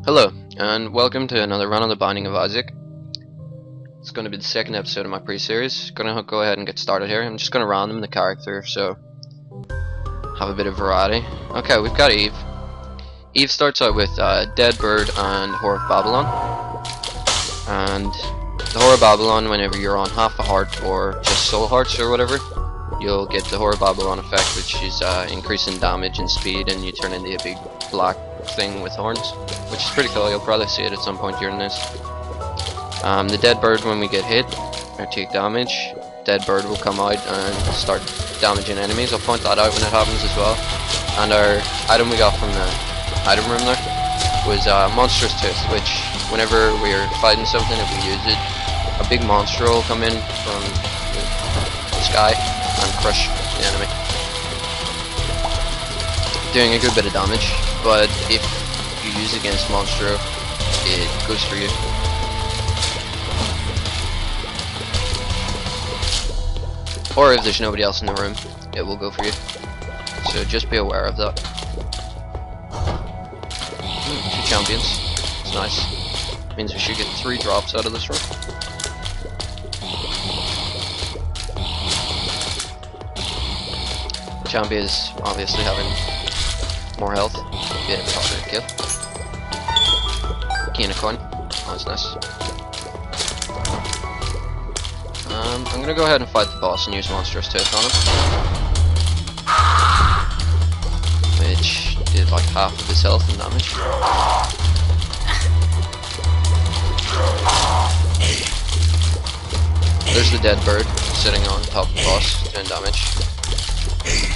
Hello, and welcome to another run on the Binding of Isaac. It's going to be the second episode of my pre-series. Gonna go ahead and get started here. I'm just going to random the character, so have a bit of variety. Okay, we've got Eve. Eve starts out with Dead Bird and Whore of Babylon. And the Whore of Babylon, whenever you're on half a heart or just soul hearts or whatever, you'll get the Whore of Babylon effect, which is increasing damage and speed, and you turn into a big black thing with horns, which is pretty cool. You'll probably see it at some point during this. The Dead Bird, when we get hit or take damage, Dead Bird will come out and start damaging enemies. I'll point that out when it happens as well. And our item we got from the item room there was Monstrous Tooth, which whenever we're fighting something, if we use it, a big monster will come in from the sky and crush the enemy, doing a good bit of damage. But if you use against Monstro, it goes for you. Or if there's nobody else in the room, it will go for you. So just be aware of that. Two champions. It's nice. Means we should get 3 drops out of this room. Champion is obviously having more health, be a bit harder to kill. Key and a coin. Oh, that's nice. I'm gonna go ahead and fight the boss and use Monstrous Tooth on him, which did like half of his health and damage. There's the Dead Bird sitting on top of the boss doing damage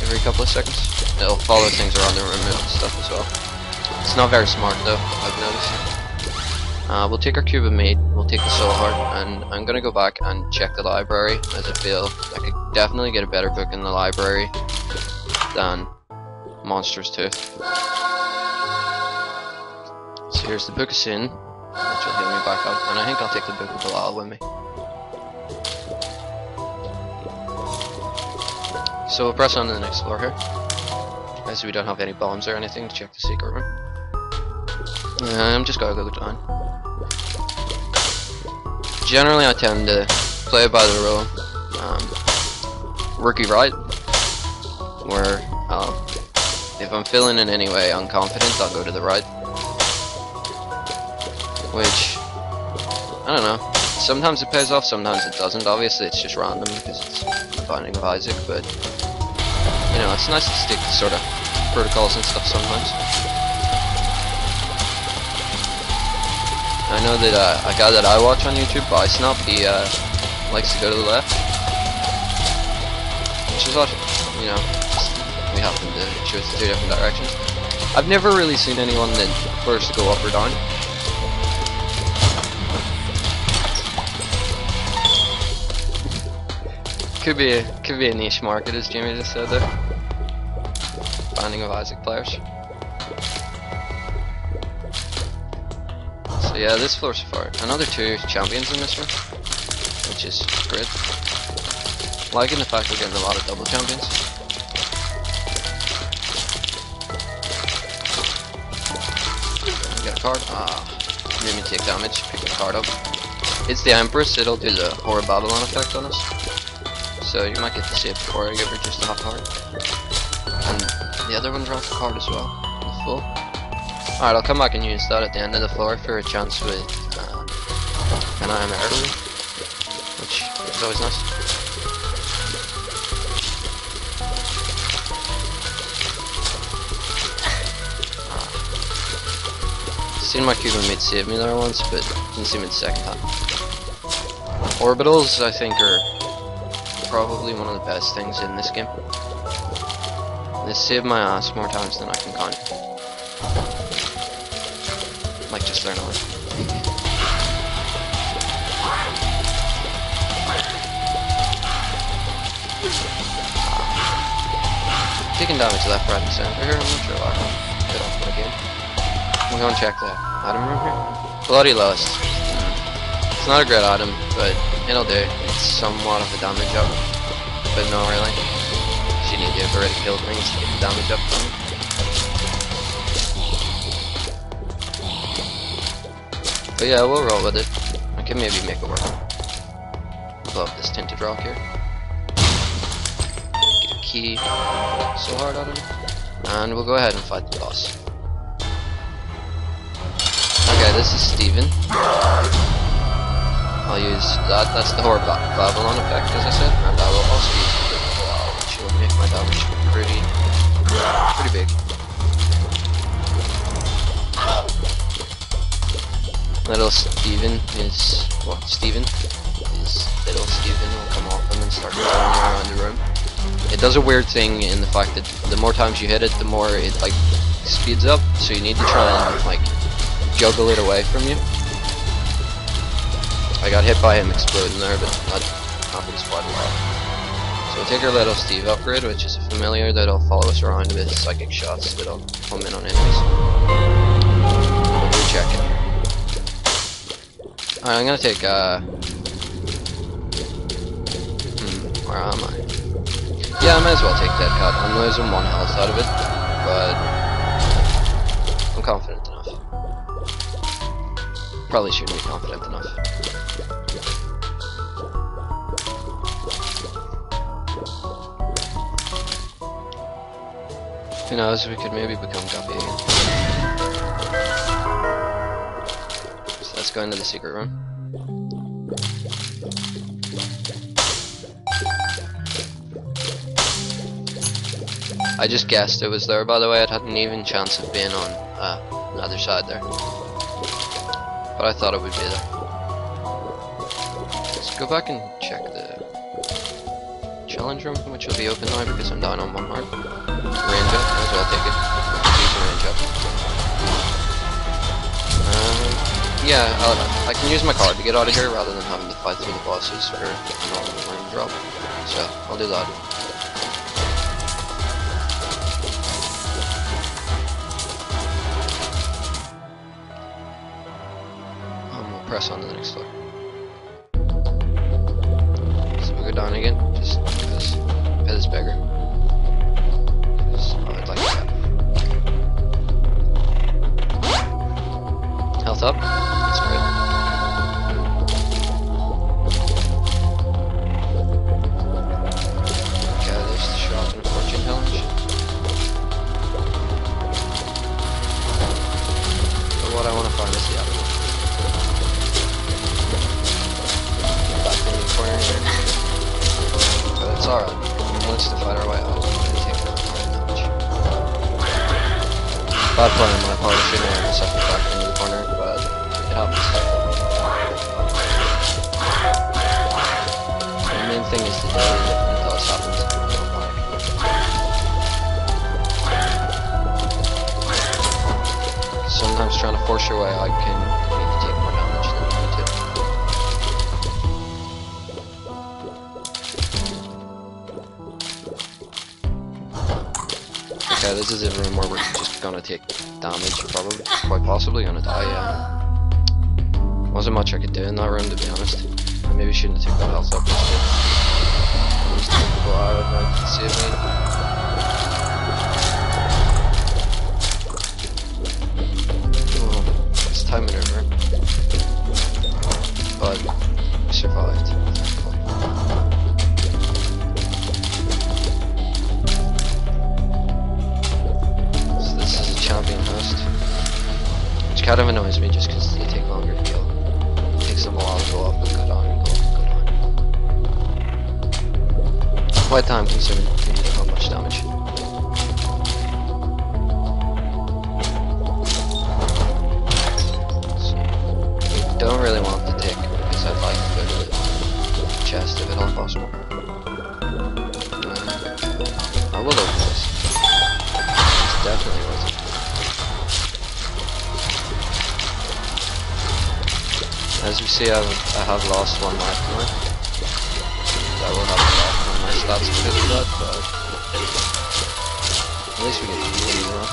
every couple of seconds. It'll follow things around the room and stuff as well. It's not very smart though, I've noticed. We'll take our cube of meat, we'll take the soul heart, and I'm gonna go back and check the library, as I feel I could definitely get a better book in the library than Monstrous Tooth. So here's the Book of Sin, which will heal me back up, and I think I'll take the Book of Belial with me. So we'll press on to the next floor here, as we don't have any bombs or anything to check the secret room. I'm just gonna go down. Generally I tend to play by the rule rookie right, where if I'm feeling in any way unconfident, I'll go to the right. Which, I don't know, sometimes it pays off, sometimes it doesn't. Obviously it's just random because it's the Binding of Isaac, but you know, it's nice to stick to sort of protocols and stuff sometimes. I know that a guy that I watch on YouTube, Snop, he likes to go to the left, which is what, you know, we happen to choose the 2 different directions. I've never really seen anyone that prefers to go up or down. Could be a niche market, as Jimmy just said there. Binding of Isaac players. So yeah, this floor's so far. Another 2 champions in this room, which is great. Liking the fact we're getting a lot of double champions. Get a card. Made me take damage. Pick the card up. It's the Empress. It'll do the Whore of Babylon effect on us. So you might get to see it before I give her just a half heart. And the other one drops the card as well. The full. Alright, I'll come back and use that at the end of the floor for a chance with an I am early, which is always nice. Seen my cube and mate save me there once, but didn't see me the second time. Orbitals, I think, are probably one of the best things in this game. They save my ass more times than I can count. Like just learn on. Taking damage left, right, and center here. I'm not sure why. Bit off my game. I'm going to check the item room here. Bloody Lust. It's not a great item, but it'll do. It's somewhat of a damage up, but not really. You need to have already killed things to get the damage up from it. But yeah, we'll roll with it. I can maybe make it work. Blow up this tinted rock here. Get a key. So hard out of it. And we'll go ahead and fight the boss. Okay, this is Steven. I'll use that. That's the Whore Babylon effect, as I said. And I will also use the Wow, which will make my damage pretty big. Little Steven is little Steven will come off them and start going around the room. It does a weird thing in the fact that the more times you hit it, the more it like speeds up. So you need to try and like juggle it away from you. I got hit by him exploding there, but that happens quite a lot. So we'll take our little Steve upgrade, which is a familiar that'll follow us around with psychic shots that'll come in on enemies. We'll do check it. Alright, I'm gonna take where am I? Yeah, I might as well take Dead Cut. I'm losing 1 health out of it, but I'm confident enough. Probably shouldn't be confident enough. Who knows, we could maybe become Guppy again. So let's go into the secret room. I just guessed it was there, by the way. It had an even chance of being on the other side there. But I thought it would be there. Let's go back and check the challenge room, which will be open now because I'm down on 1 heart. Range up, might as well take it. Use the range up. Yeah, I can use my card to get out of here rather than having to fight through the bosses for a normal range drop. So, I'll do that. Press on to the next floor. So we'll go down again, just because pit is bigger. Because I'd like that. Health up, that's great. Okay, there's the shop and fortune challenge. But what I want to find is the other one. But it's alright. Once to fight our way out, we're gonna take that damage. Bad plan on my part, I shouldn't have myself back into the corner, but it happens. The main thing is to do it until it happens. Sometimes trying to force your way out can make you take more damage than you need to. Okay, this is a room where we're just gonna take damage, probably, quite possibly gonna die, yeah. Wasn't much I could do in that room, to be honest. I maybe shouldn't have taken that health up instead. At least take people out of it to save me. Oh, it's time maneuver. But we survived. Champion host, which kind of annoys me just because they take longer to kill. It takes them a while to go up and go down and go up and go down. Quite time consuming to do how much damage. So, we don't really want to take because I'd like to go to the chest if at all possible. I will open this. It's definitely worth it. As you see, I have lost 1 life now. I will have a lot on my stats because of that, but at least we get to use it now.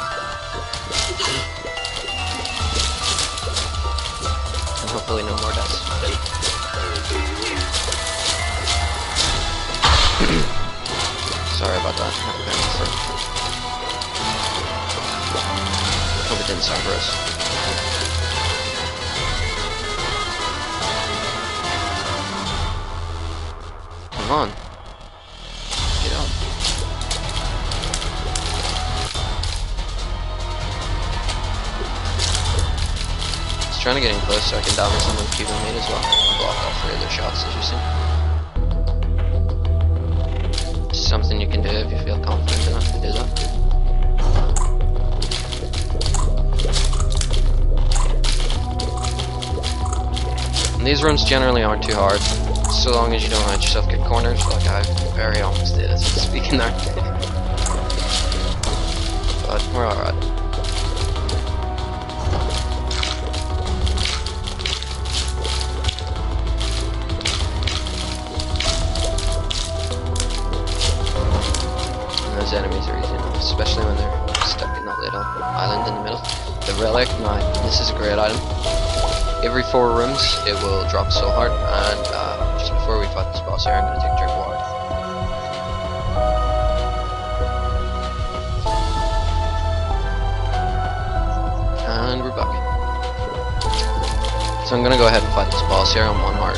And hopefully no more deaths. Sorry about that. Hope it didn't sound gross. on. Get up. He's trying to get in close so I can damage some of the people made as well. And block all 3 of their shots, as you see. It's something you can do if you feel confident enough to do that. And these runs generally aren't too hard, so long as you don't let yourself get cornered, like I very almost did, as I was speaking there. But we're alright. And those enemies are easy enough, especially when they're stuck in that little island in the middle. The relic, this is a great item. Every 4 rooms, it will drop soul heart, and just before we fight this boss here, I'm going to take a drink of water. And we're back. So I'm going to go ahead and fight this boss here on 1 heart.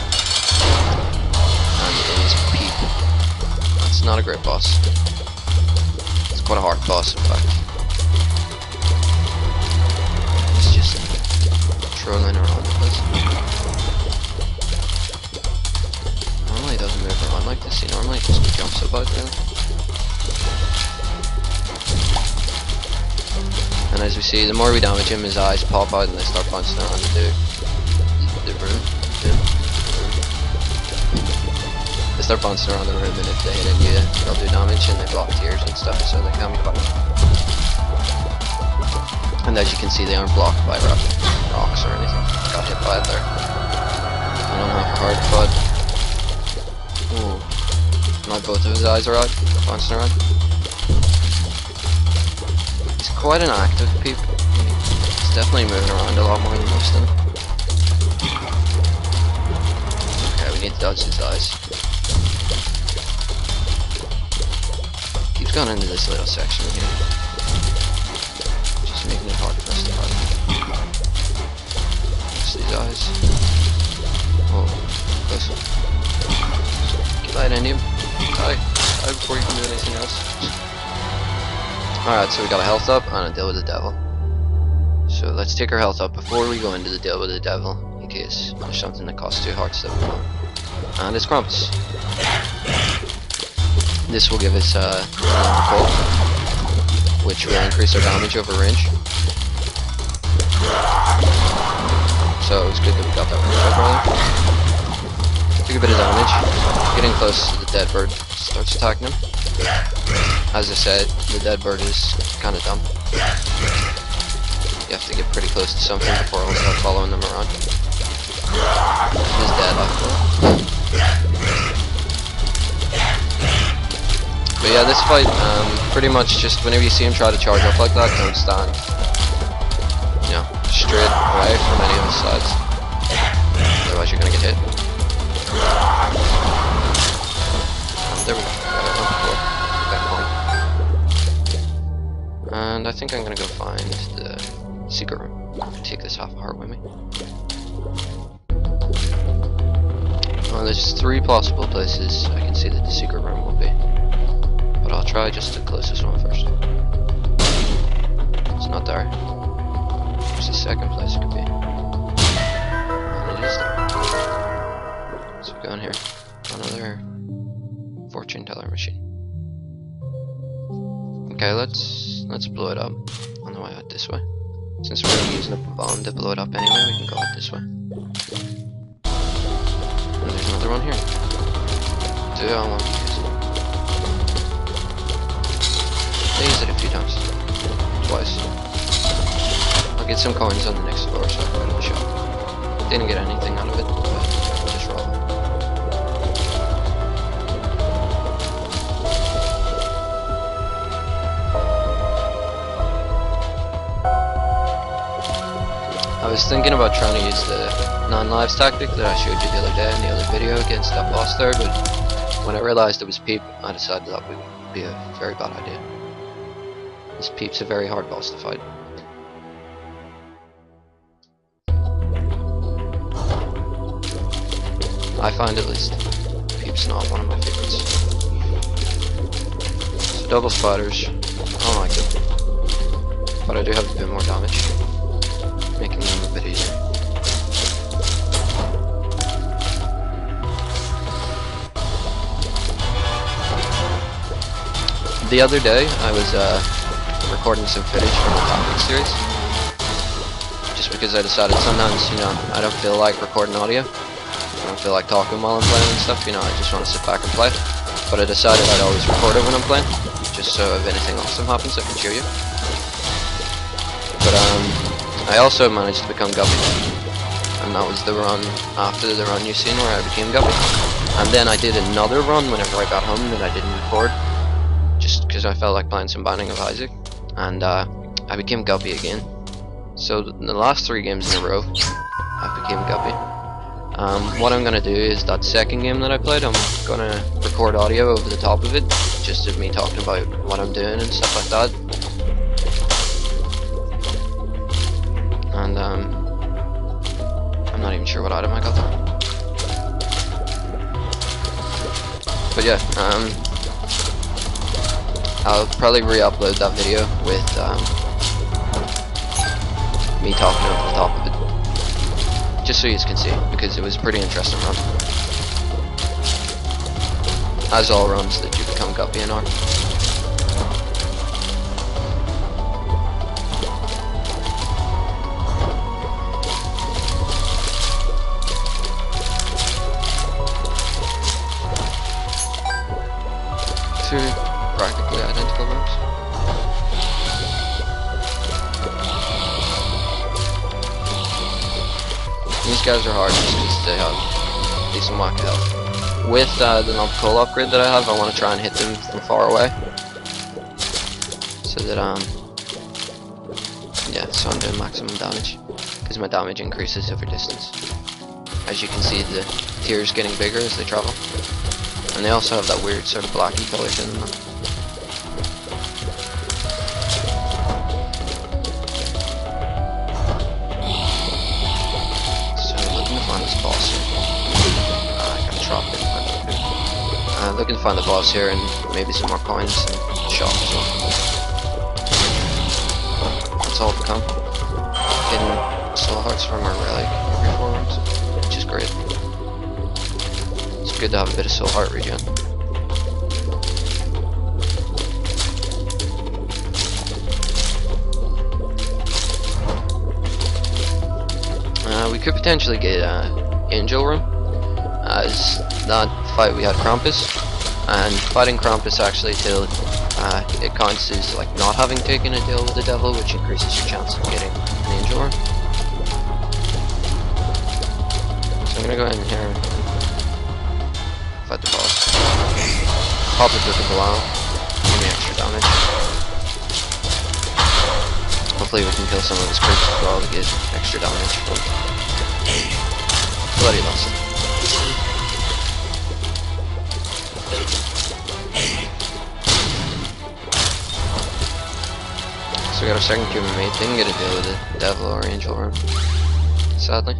And it is Peep. That's not a great boss. It's quite a hard boss, in fact. It's just trolling around the place. Normally he doesn't move around like this, he normally just jumps about really. And as we see, the more we damage him, his eyes pop out and they start bouncing around the room. They start bouncing around the room, and if they hit you, they'll do damage and they block tears and stuff, so they can be quite. And as you can see, they aren't blocked by rocks or anything. Got hit by it there. I don't have a hard but ooh. Now both of his eyes are out, bouncing around. He's quite an active peep. He's definitely moving around a lot more than most of them. Okay, we need to dodge his eyes. Keeps going into this little section here. Making it hard for us to fight. Just these eyes. Oh, close. Get that into him. Die. Die before you can do anything else. Alright, so we got a health up and a deal with the devil. So let's take our health up before we go into the deal with the devil, in case there's something that costs 2 hearts that we want. And it's Krampus. This will give us a cold, which will increase our damage over range. So it's good that we got that range up earlier. Took a bit of damage. Getting close to the dead bird starts attacking him. As I said, the dead bird is kind of dumb. You have to get pretty close to something before it'll start following them around. He's dead after all. But yeah, this fight, pretty much just whenever you see him try to charge up like that, don't stand, you know, straight away from any of his sides. Otherwise you're gonna get hit. There we go. And I think I'm gonna go find the secret room. Take this half a heart with me. Well, there's 3 possible places I can see that the secret room will be. But I'll try just the closest one first. It's not there. There's the second place it could be. And it is there. So we go in here. Another fortune teller machine. Okay, let's blow it up on the way out this way. Since we're going to be using a bomb to blow it up anyway, we can go out this way. And there's another one here. 2 I want to use. I used it a few times. Twice. I'll get some coins on the next floor so I can go to the shop. Didn't get anything out of it, but just roll it. I was thinking about trying to use the non-lives tactic that I showed you the other day in the other video against that boss there, but when I realized it was Peep, I decided that would be a very bad idea. This Peep's a very hard boss to fight. I find at least. Peep Sancakes, not one of my favorites. So double spiders, I don't like it, but I do have a bit more damage, making them a bit easier. The other day, I was recording some footage from the topic series, just because I decided sometimes, you know, I don't feel like recording audio. I don't feel like talking while I'm playing and stuff, you know, I just want to sit back and play. But I decided I'd always record it when I'm playing, just so if anything awesome happens, I can show you. But I also managed to become Guppy, and that was the run after the run you've seen where I became Guppy. And then I did another run whenever I got home that I didn't record, just because I felt like playing some Binding of Isaac, and I became Guppy again. So in the last 3 games in a row, I became Guppy. What I'm gonna do is that second game that I played, I'm gonna record audio over the top of it, just of me talking about what I'm doing and stuff like that. And I'm not even sure what item I got there. But yeah, I'll probably re-upload that video with me talking over the top of it, just so you can see, because it was a pretty interesting run, as all runs that you become Guppy in are. Two practically identical rooms. These guys are hard just because they have decent whack health. With the Coal upgrade that I have, I want to try and hit them from far away. So that, yeah, so I'm doing maximum damage, because my damage increases over distance. As you can see, the tiers getting bigger as they travel. And they also have that weird sort of blacky color to them. Looking to find the boss here and maybe some more coins and shop as well. That's all to come. Getting soul hearts from our relic every 4 runs, which is great. It's good to have a bit of soul heart regen. We could potentially get Angel Room, as that fight we had Krampus, and fighting Krampus actually till it counts as like not having taken a deal with the devil, which increases your chance of getting an Angel Room. So I'm gonna go in here and fight the boss. Pop it with the below, give me extra damage. Hopefully we can kill some of his creeps as well to get extra damage. Bloody lost it. So we got our second human mate, didn't get a deal with the devil or angel room, sadly.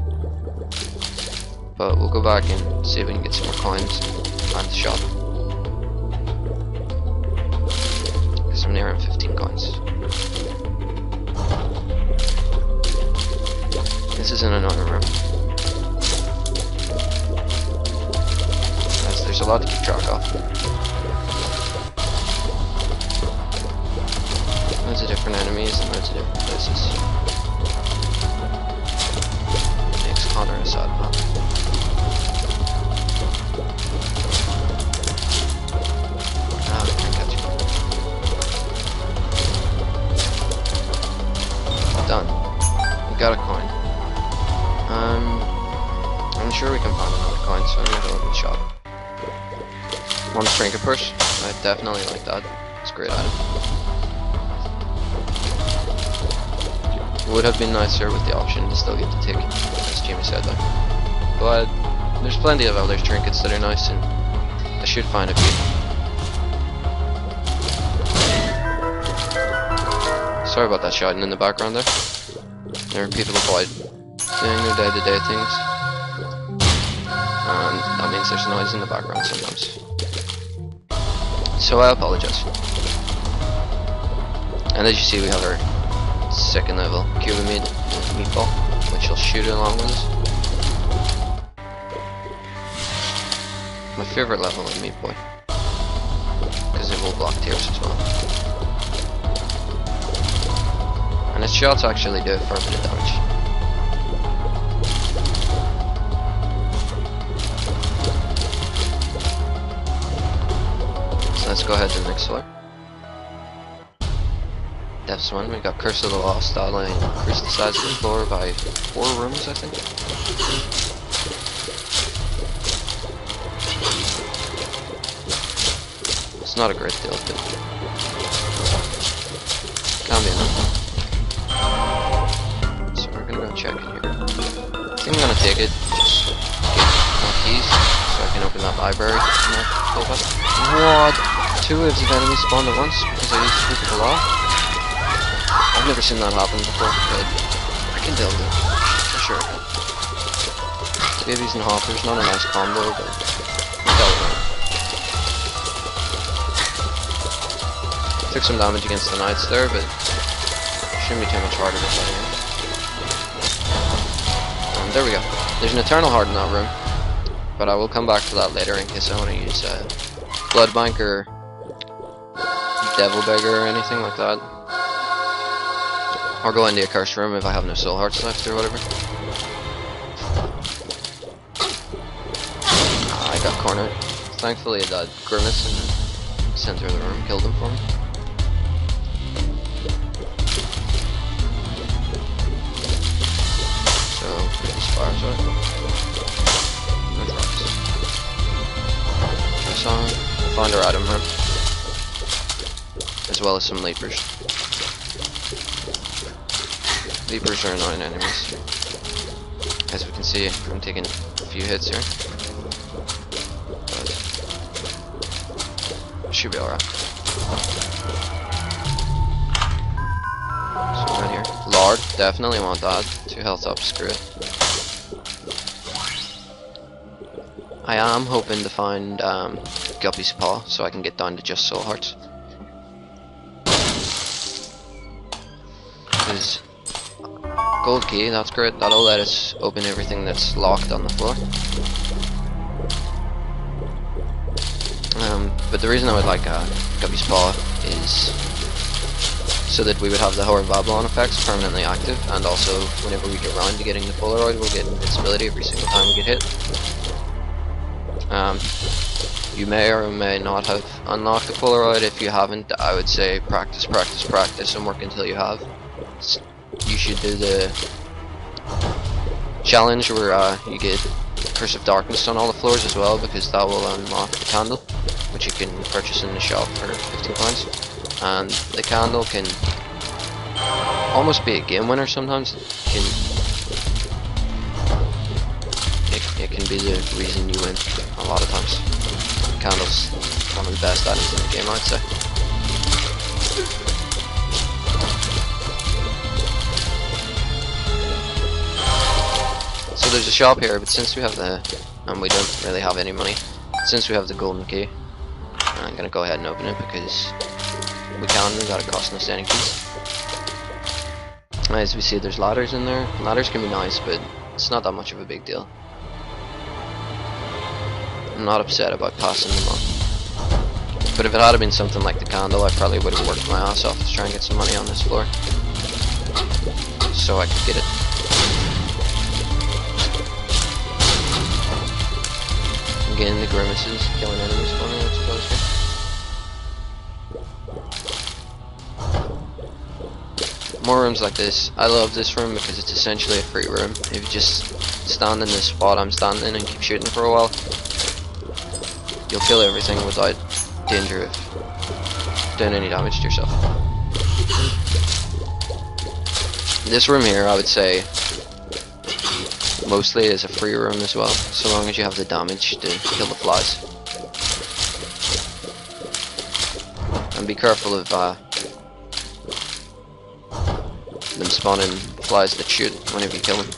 But we'll go back and see if we can get some more coins and find the shop. Because I'm nearing 15 coins. This is in another room. There's a lot to keep track of. Loads of different enemies and loads of different places. Makes Connor a sad man. Ah, we can't catch him. Done. We got a coin. I'm sure we can find another coin, so I'm gonna go to the shop. One trinket purse. I definitely like that. It's a great item. Would have been nicer with the option to still get the ticket, as Jamie said though. But there's plenty of other trinkets that are nice, and I should find a few. Sorry about that shouting in the background there. There are people avoid doing their day-to-day things. and that means there's noise in the background sometimes. So I apologize. And as you see, we have our second level Cuban meatball, which will shoot along with us. My favorite level is Meat Boy, because it will block tears as well. And its shots actually do a fair bit of damage. So let's go ahead to the next floor. Depths 1, we got Curse of the Lost. That'll increase the size of the floor by 4 rooms, I think. It's not a great deal, but can be enough. So we're gonna go check in here. I think I'm gonna take it, just get more keys, so I can open that library. What? 2 waves of enemies spawned at once because I used Speak of the Law? I've never seen that happen before, but I can deal with it. For sure. Babies and hoppers, not a nice combo, but I dealt with it. Took some damage against the knights there, but shouldn't be too much harder to play. And there we go. There's an Eternal Heart in that room, but I will come back to that later in case I want to use Blood Bank or Devil Beggar or anything like that. Or go into a cursed room if I have no soul hearts left or whatever. I got cornered. Thankfully that Grimace in the center of the room killed him for me. So, these fires out. No drops. Press on. Find our item room. As well as some leapers. Leapers are annoying enemies. As we can see, I'm taking a few hits here. But should be alright. So right here. Lord, definitely want that. 2 health up, screw it. I am hoping to find Guppy's Paw so I can get down to just soul hearts. Because gold key, that's great. That'll let us open everything that's locked on the floor. But the reason I would like Guppy's Paw is so that we would have the Horde Babylon effects permanently active, and also whenever we get round to getting the Polaroid, we'll get invincibility every single time we get hit. You may or may not have unlocked the Polaroid. If you haven't, I would say practice, practice, practice, and work until you have. You should do the challenge where you get Curse of Darkness on all the floors as well, because that will unlock the candle, which you can purchase in the shop for £15. And the candle can almost be a game winner sometimes. It can be the reason you win a lot of times. Candle's one of the best items in the game, I'd say. So there's a shop here, but since we have and we don't really have any money, since we have the golden key, I'm gonna go ahead and open it because we can without it costing us any keys. As we see, there's ladders in there. Ladders can be nice, but it's not that much of a big deal. I'm not upset about passing them on. But if it had been something like the candle, I probably would have worked my ass off to try and get some money on this floor, so I could get it. Again, the grimaces killing enemies for me, I suppose. More rooms like this. I love this room because it's essentially a free room. If you just stand in this spot I'm standing in and keep shooting for a while, you'll kill everything without danger of doing any damage to yourself. This room here, I would say, mostly is a free room as well, so long as you have the damage to kill the flies. And be careful of them spawning flies that shoot whenever you kill them.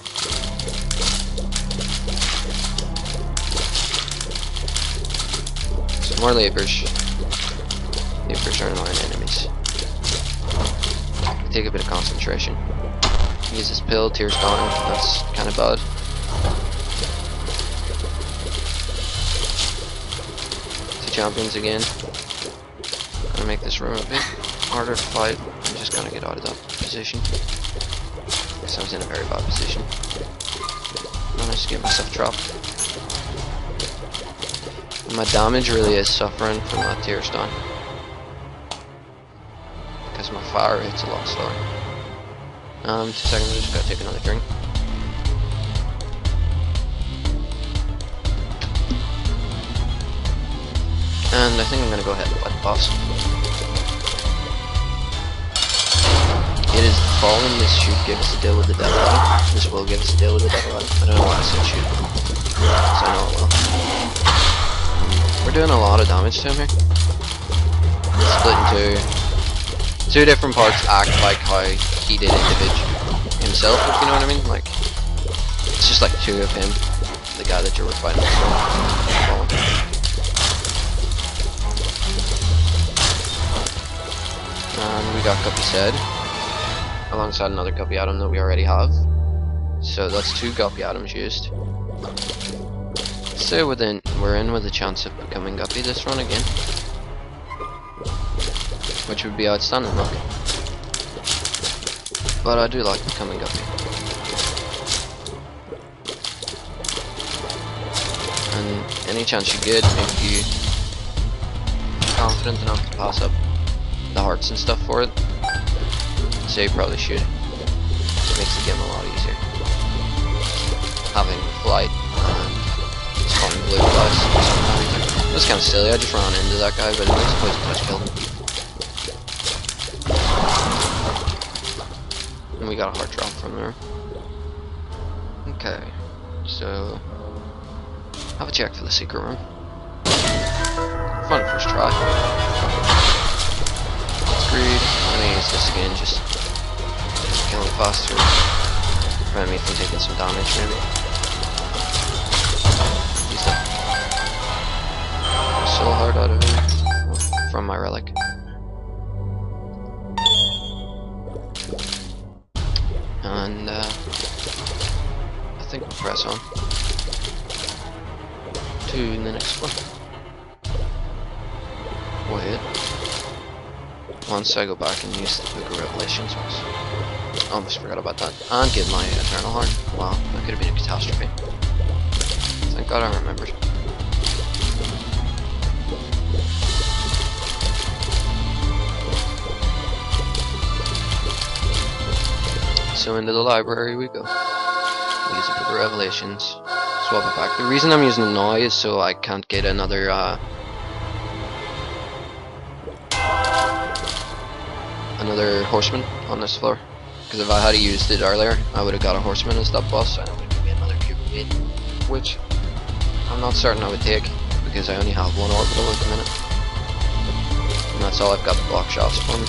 More Leapers. Leapers are annoying enemies. Take a bit of concentration. Use this pill, tears gone. That's kind of bad. Two champions again. Gonna make this room a bit harder to fight. I'm just gonna get out of that position. Because I was in a very bad position. Managed to get myself trapped. My damage really is suffering from that tear stun. Because my fire rate's a lot slower. 2 seconds, I just gotta take another drink. And I think I'm gonna go ahead and fight the boss. It is the fallen. This should give us a deal with the devil out. This will give us a deal with the devil out. I don't know why I said shoot. Because I know it will. We're doing a lot of damage to him here. Split into two different parts, act like how he did himself, if you know what I mean. Like, it's just like two of him, the guy that you were fighting before. And we got Guppy's head, alongside another Guppy item that we already have. So that's 2 Guppy items used. So we're in with a chance of becoming Guppy this run again, which would be outstanding luck. But I do like becoming Guppy. And any chance you get, if you're confident enough to pass up the hearts and stuff for it, so you probably should. It makes the game a lot easier. Having flight and spawning blue flies. It was kind of silly, I just ran into that guy, but it was poison touch killed him. And we got a heart drop from there. Okay, so have a check for the secret room. Fun first try. Greed. I'm gonna use this again, just kill him faster. Prevent me from taking some damage, maybe. Use that soul heart out of him from my relic. And I think we'll press on to the next one. Wait. Once I go back and use the Book of Revelations, I almost forgot about that. And get my Eternal Heart. Wow, that could have been a catastrophe. Thank God I remembered. So into the library we go. We use the Book of Revelations. Swap it back. The reason I'm using it now is so I can't get another horseman on this floor, because if I had used it earlier I would have got a horseman as that boss and it would have given me another cube of meat, which I'm not certain I would take because I only have 1 orbital at the minute and that's all I've got to block shots for me.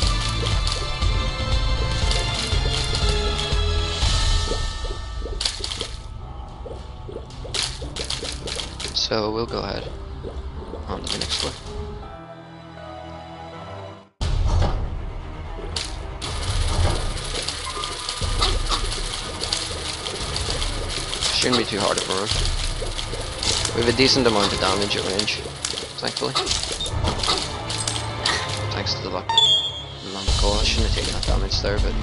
So we'll go ahead on to the next floor. Shouldn't be too hard of a run. We have a decent amount of damage at range, thankfully. Thanks to the luck. I shouldn't have taken that damage there, but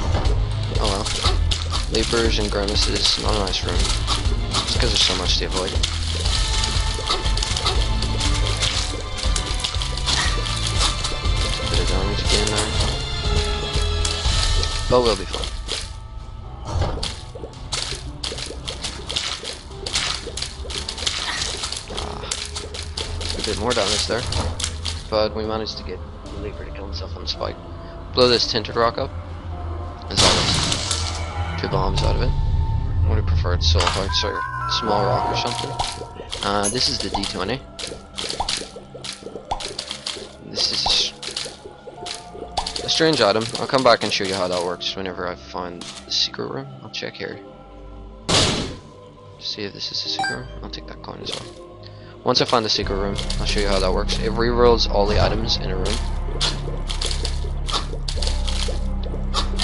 oh well. Leapers and grimaces, not a nice room. Just because there's so much to avoid. A bit of damage again there. But we'll be fine. A bit more damage there, but we managed to get the Leaper to kill himself on the spike. Blow this tinted rock up, as always. 2 bombs out of it. I would have preferred soul hearts or small rock or something. This is the D20. This is a strange item. I'll come back and show you how that works whenever I find the secret room. I'll check here to see if this is a secret room. I'll take that coin as well. Once I find the secret room, I'll show you how that works. It rerolls all the items in a room.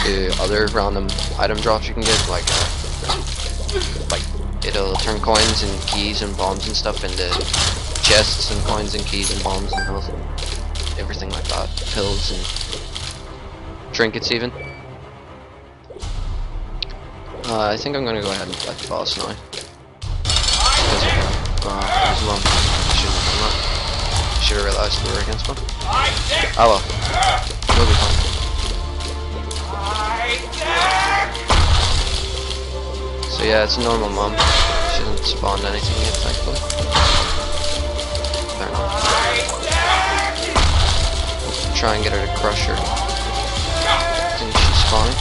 The other random item drops you can get, like it'll turn coins and keys and bombs and stuff into chests and coins and keys and bombs and health and everything like that. Pills and trinkets even. I think I'm gonna go ahead and fight the boss now. There's one. Shouldn't have done that. Should have realized we were against one. Oh well. We'll be fine. So yeah, it's a normal mom. She hasn't spawned anything yet, thankfully. Fair enough. Try and get her to crush her. I think she's spawning.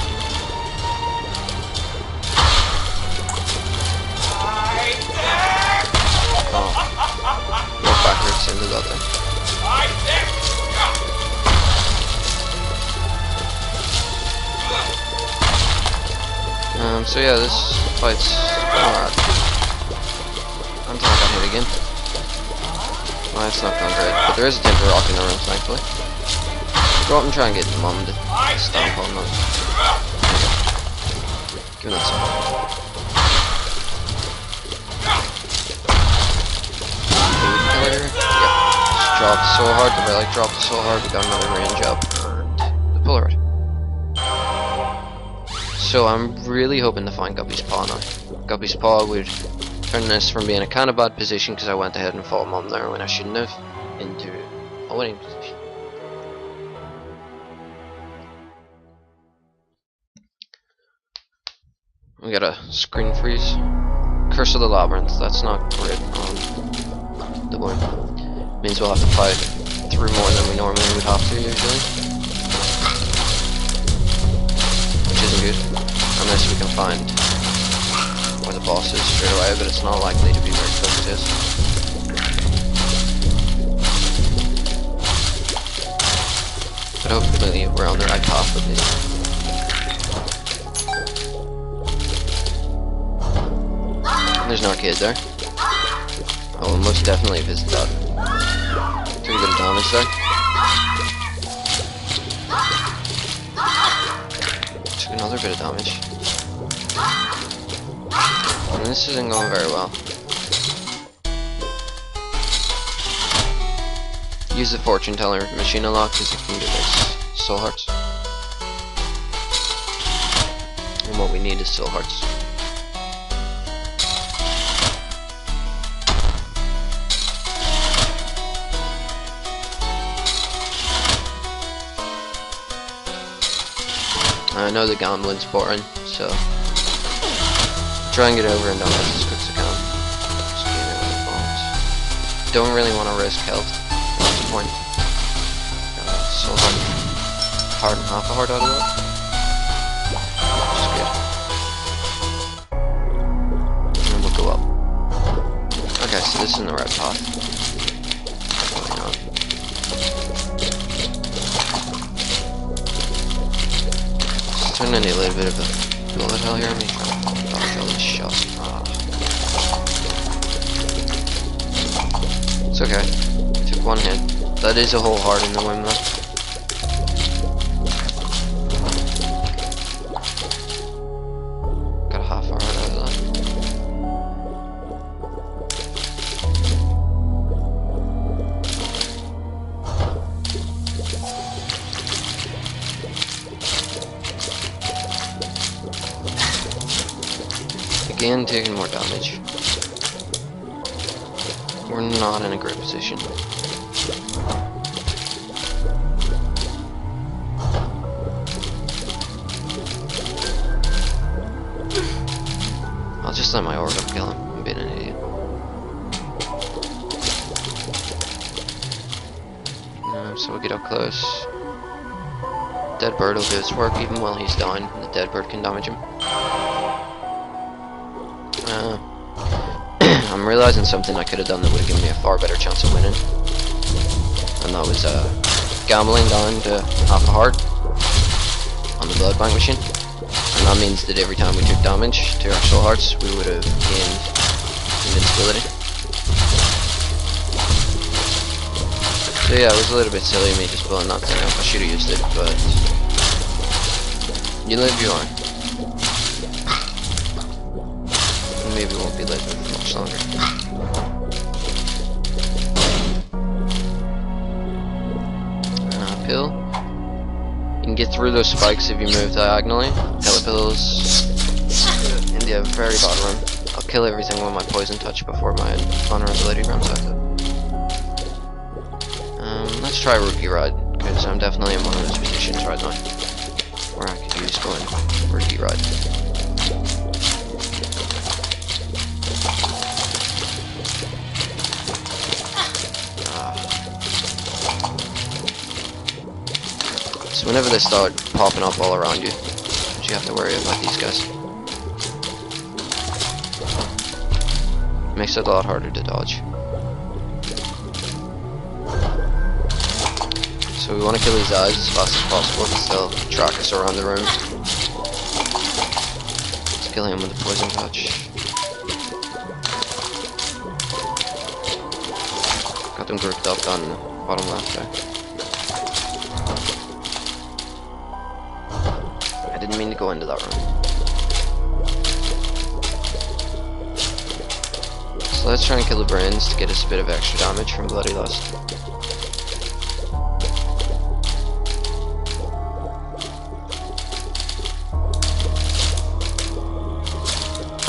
Oh. Walk backwards into that thing. So yeah, this fight's alright. Until I got hit again. Well, it's not going great, but there is a temper rock in the room, thankfully. Go up and try and get the mom to stomp on them. Give that some. Yeah, dropped so hard, the relic dropped so hard, we got another range up, and the pull rod. So I'm really hoping to find Guppy's Paw now. Guppy's Paw would turn this from being a kind of bad position, because I went ahead and fought Mom there when I shouldn't have, into a winning position. We got a screen freeze. Curse of the Labyrinth, that's not great on the board. Means we'll have to fight through more than we normally would have to usually. Which isn't good. Unless we can find where the boss is straight away, but it's not likely to be very close to us. But hopefully we're on the right path at least. There's an arcade there. I will most definitely visit that. Took a bit of damage there. Took another bit of damage. And this isn't going very well. Use the fortune teller machine a lot because it can give us soul hearts. And what we need is soul hearts. I know the gambling's boring, so try and get over and done with as quick as I can. Just get rid of the bombs. Don't really want to risk health at this point. So hard and half a heart out of that. Which is good. And then we'll go up. Okay, so this is in the right path. Probably not. Turn into a little bit of a bullet hell here. I'm trying to dodge all these shots. It's okay. Took one hit. That is a whole heart in the win though. Got a half heart out of that. Again, taking more damage. We're not in a great position. I'll just let my orb up kill him. I'm being an idiot. So we'll get up close. Dead bird will do its work even while he's down. The dead bird can damage him. I'm realizing something I could have done that would have given me a far better chance of winning, and that was gambling down to half a heart on the blood bank machine, and that means that every time we took damage to our soul hearts we would have gained invincibility. So yeah, it was a little bit silly of me just blowing that thing up. I should have used it, but you live, you learn. Maybe won't be living for much longer. Pill. You can get through those spikes if you move diagonally. Pills in the very bottom room. I'll kill everything with my poison touch before my vulnerability runs out. Let's try Rookie Ride, because I'm definitely in one of those positions right now where I could use going Rookie Ride. So whenever they start popping up all around you, you have to worry about these guys. Makes it a lot harder to dodge. So we want to kill these eyes as fast as possible because they'll track us around the room. Let's kill him with a poison touch. Got them grouped up down in the bottom left there. I didn't mean to go into that room. So let's try and kill the brains to get us a bit of extra damage from Bloody Lust.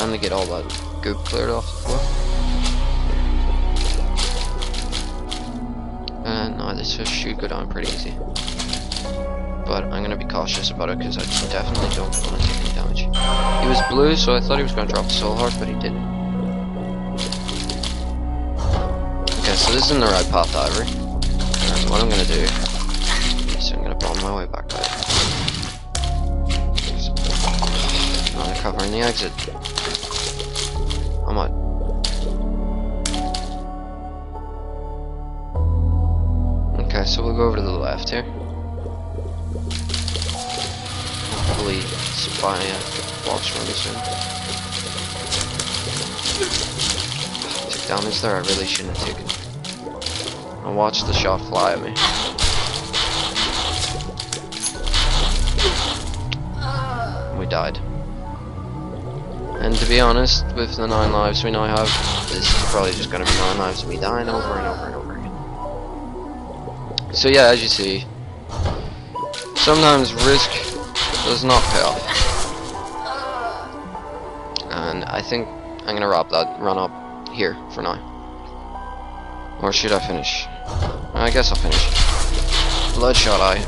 And to get all that goop cleared off the floor. No, this should go down pretty easy. But I'm gonna be cautious about it because I definitely don't want to take any damage. He was blue, so I thought he was gonna drop the soul heart, but he didn't. Okay, so this isn't the right path either. And what I'm gonna do is I'm gonna bomb my way back by it. Now they're covering the exit. I'm out. Okay, so we'll go over to the left here. Hopefully spy a box really soon. Took damage there I really shouldn't have taken. I watched the shot fly at me. And we died. And to be honest, with the 9 lives we now have, this is probably just going to be 9 lives of me dying over and over and over again. So yeah, as you see, sometimes risk does not pay off. And I think I'm going to wrap that run up here for now. Or should I finish? I guess I'll finish. Bloodshot Eye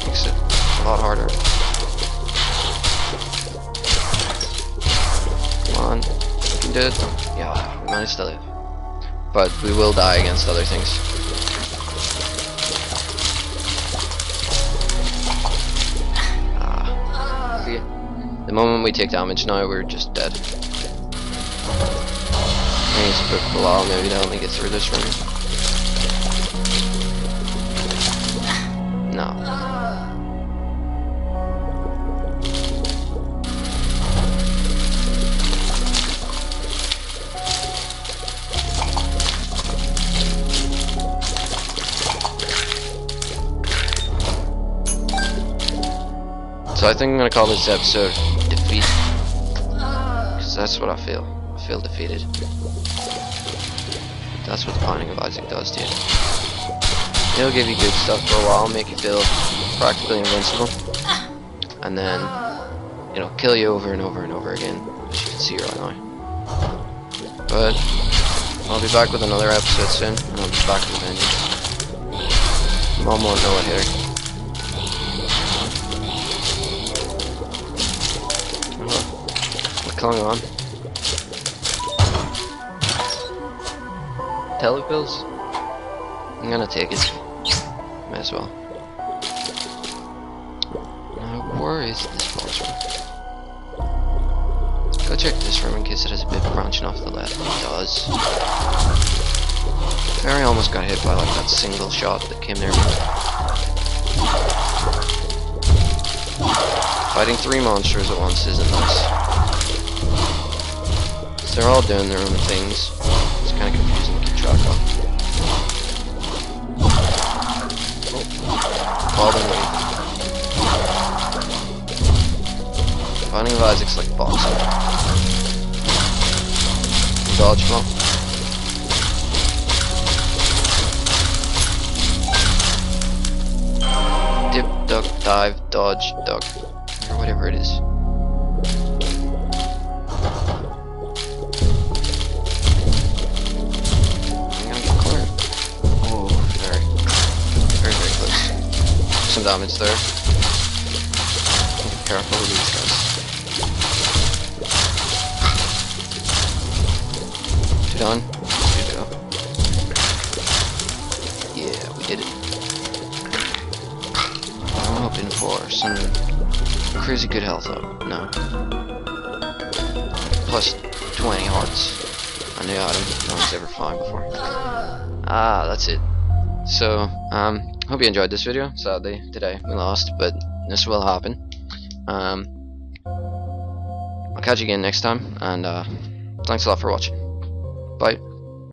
makes it a lot harder. Come on, you can do it. Yeah, we managed to live. But we will die against other things. See, the moment we take damage now, we're just dead. I need to put Bilal maybe to help me get through this room. No. So I think I'm gonna call this episode Defeat, because that's what I feel. I feel defeated. That's what the Binding of Isaac does to you. It'll give you good stuff for a while, make you feel practically invincible, and then it'll kill you over and over and over again, as you can see right now. But I'll be back with another episode soon, and I'll be back with vengeance. Mom won't know what hit her. What's going on? Telepills? I'm gonna take it. Might as well. Now, where is this boss room? Go check this room in case it has a bit branching off the left. It does. Barry almost got hit by like that single shot that came near me. Fighting 3 monsters at once isn't nice. They're all doing their own things. It's kind of confusing to keep track of. Bob and weave. Binding of Isaac's like boxing. Dodge blow. Dip, duck, dive, dodge, duck. Or whatever it is. I'm gonna get cornered. Oh, very close. Some damage there. Be careful with these guys. Two done. Two to go. Yeah, we did it. I'm hoping for some crazy good health up. No. Plus 20 hearts. A new item no one's ever found before. Ah, that's it. So, hope you enjoyed this video. Sadly, today we lost, but this will happen. I'll catch you again next time, and thanks a lot for watching. Bye.